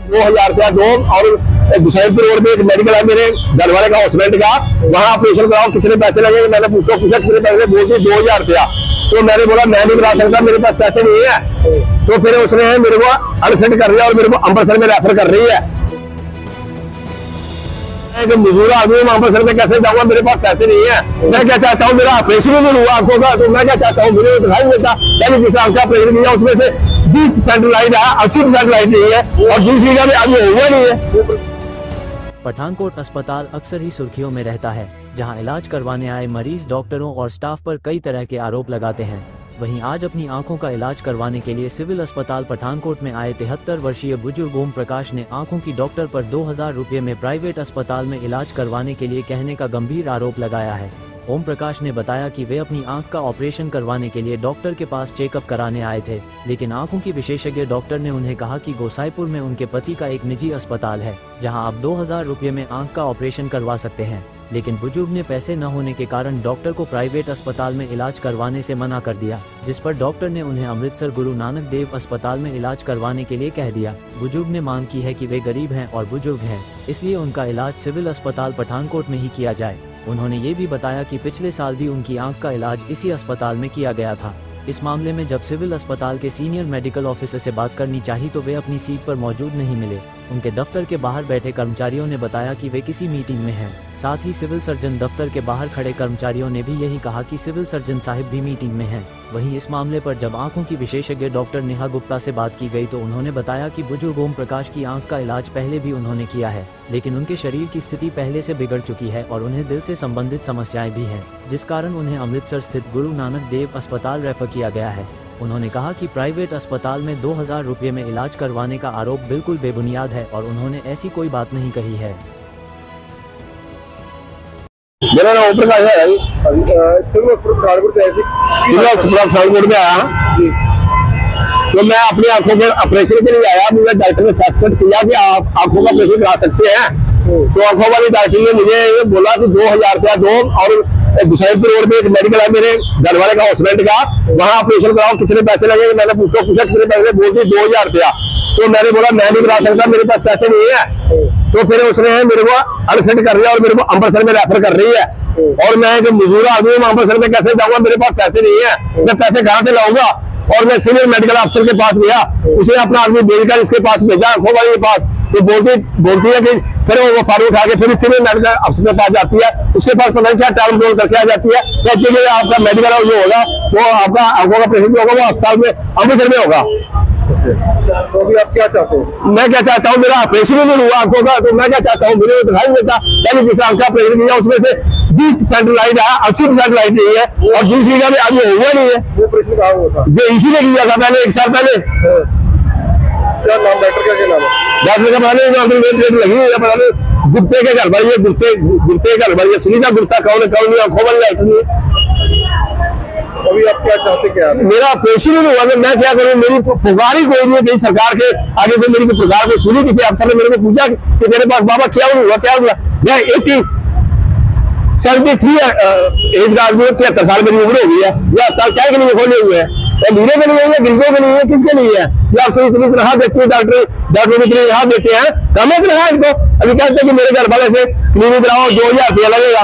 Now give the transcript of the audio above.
2000 रुपया दो और हुसैनपुर रोड में एक मेडिकल है मेरे घर वाले का हस्बैंड का, वहाँ ऑपरेशन कराओ, कितने पैसे लगेंगे? मैंने पूछा कितने पैसे, बोलते 2000 रुपया। तो मैंने बोला मैं नहीं करा सकता, मेरे पास पैसे नहीं है। तो फिर उसने मेरे को अनफिट कर दिया और मेरे को अमृतसर में रेफर कर रही है। मजदूर आदमी मैं अमृतसर में कैसे जाऊंगा, मेरे पास पैसे नहीं है। मैं क्या चाहता हूँ, मेरा ऑपरेशन भी नहीं हुआ आंखों का, तो मैं क्या चाहता हूँ मुझे दिखाई नहीं देता। मैंने जिस आंख का ऑपरेशन किया उसमें से 20% लाइट है, 80% लाइट नहीं है और दूसरी का भी अभी हुआ नहीं है। पठानकोट अस्पताल अक्सर ही सुर्खियों में रहता है, जहां इलाज करवाने आए मरीज डॉक्टरों और स्टाफ पर कई तरह के आरोप लगाते हैं। वहीं आज अपनी आंखों का इलाज करवाने के लिए सिविल अस्पताल पठानकोट में आए 73 वर्षीय बुजुर्ग ओम प्रकाश ने आंखों की डॉक्टर पर 2000 रुपये में प्राइवेट अस्पताल में इलाज करवाने के लिए कहने का गंभीर आरोप लगाया है। ओम प्रकाश ने बताया कि वे अपनी आंख का ऑपरेशन करवाने के लिए डॉक्टर के पास चेकअप कराने आए थे, लेकिन आंखों की विशेषज्ञ डॉक्टर ने उन्हें कहा कि गोसाईपुर में उनके पति का एक निजी अस्पताल है, जहां आप 2000 रुपये में आंख का ऑपरेशन करवा सकते हैं। लेकिन बुजुर्ग ने पैसे न होने के कारण डॉक्टर को प्राइवेट अस्पताल में इलाज करवाने से मना कर दिया, जिस पर डॉक्टर ने उन्हें अमृतसर गुरु नानक देव अस्पताल में इलाज करवाने के लिए कह दिया। बुजुर्ग ने मांग की है कि वे गरीब हैं और बुजुर्ग हैं, इसलिए उनका इलाज सिविल अस्पताल पठानकोट में ही किया जाए। उन्होंने ये भी बताया कि पिछले साल भी उनकी आंख का इलाज इसी अस्पताल में किया गया था। इस मामले में जब सिविल अस्पताल के सीनियर मेडिकल ऑफिसर से बात करनी चाहिए तो वे अपनी सीट पर मौजूद नहीं मिले। उनके दफ्तर के बाहर बैठे कर्मचारियों ने बताया कि वे किसी मीटिंग में हैं। साथ ही सिविल सर्जन दफ्तर के बाहर खड़े कर्मचारियों ने भी यही कहा कि सिविल सर्जन साहिब भी मीटिंग में हैं। वहीं इस मामले पर जब आंखों की विशेषज्ञ डॉक्टर नेहा गुप्ता से बात की गई तो उन्होंने बताया कि बुजुर्ग ओम प्रकाश की आंख का इलाज पहले भी उन्होंने किया है, लेकिन उनके शरीर की स्थिति पहले से बिगड़ चुकी है और उन्हें दिल से संबंधित समस्याएं भी हैं, जिस कारण उन्हें अमृतसर स्थित गुरु नानक देव अस्पताल रेफर किया गया है। उन्होंने कहा कि प्राइवेट अस्पताल में 2000 रुपये में इलाज करवाने का आरोप बिल्कुल बेबुनियाद है और उन्होंने ऐसी कोई बात नहीं कही है। मेरा नाम ओम प्रकाश है, सिविल अस्पताल पठानकोट में आया जी। तो मैं अपनी आंखों के ऑपरेशन के लिए आया, मुझे डॉक्टर ने सजेस्ट किया कि आप आंखों का ऑपरेशन करा सकते हैं। तो आंखों वाली डॉक्टर ने मुझे ये बोला कि 2000 रुपया दो और हुसैनपुर रोड में एक मेडिकल है मेरे घर वाले का हस्बैंड का, वहाँ ऑपरेशन कराओ, कितने पैसे लगेंगे? मैंने पूछा कितने पैसे, बोलते 2000 रुपया। तो मैंने बोला मैं नहीं करा सकता, मेरे पास पैसे नहीं है। तो फिर उसने मेरे को अनफिट कर दिया और मेरे को अमृतसर में रेफर कर रही है। और मैं एक मजदूर आदमी हूँ, अमृतसर में कैसे जाऊंगा, मेरे पास पैसे नहीं है, मैं पैसे कहाँ से लाऊंगा? और मैं सीनियर मेडिकल अफसर के पास गया, उसने अपना आदमी भेजकर इसके पास भेजा, आंखों वाले के पास। तो बोलती है कि फिर वो फारू उठा के फिर सीनियर मेडिकल अफसर के पास जाती है, उसके पास पता नहीं क्या टर्म रोल करके आ जाती है। कहती है आपका मेडिकल जो होगा वो आपका आंखों का ऑपरेशन जो होगा वो अस्पताल में अमृतसर में होगा। तो अभी आप क्या चाहते हैं? मैं क्या चाहता हूँ, मेरा ऑपरेशन भी नहीं हुआ आंखों का, तो मैं क्या चाहता हूँ मुझे तो दिखाई नहीं देता। मैंने जिस आंख का ऑपरेशन किया उसमें से 20% लाइट है, 80% लाइट नहीं है और दूसरी का भी अभी हुआ नहीं है। वो ऑपरेशन कहाँ हुआ था? ये इसी ने किया था मैंने 1 साल पहले। क्या नाम डॉक्टर का, क्या नाम है? डॉक्टर का पता नहीं, लगी है पता नहीं, गुप्ते के घर भरी है, गुप्ते के घर भरी है, सुनीता गुप्ता कौन नहीं, आंखों वाली लाइट नहीं है। अभी आप क्या चाहते क्या? मेरा ऑपरेशन ही नहीं हुआ, मैं क्या करूं? मेरी पुकार ही कोई नहीं है सरकार के आगे से, मेरी पुकार को सुनी। किसी अफसर ने मेरे को पूछा कि मेरे पास बाबा क्या हुआ, क्या हुआ? मैं 73 एज का आदमी, 73 साल मेरी उम्र हो गई है। यह अस्पताल क्या के लिए खोले हुए हैं? मीरे के लिए है, गरीबों के लिए है, किसके लिए है? ये आपसे इतनी तनख्वाह देती है, डॉक्टर इतनी तनख्वाह देते हैं, कम है तनख्वाह इनको। अभी कहते हैं कि मेरे घर वाले से क्लिनिक कराओ 2000 रुपया लगेगा।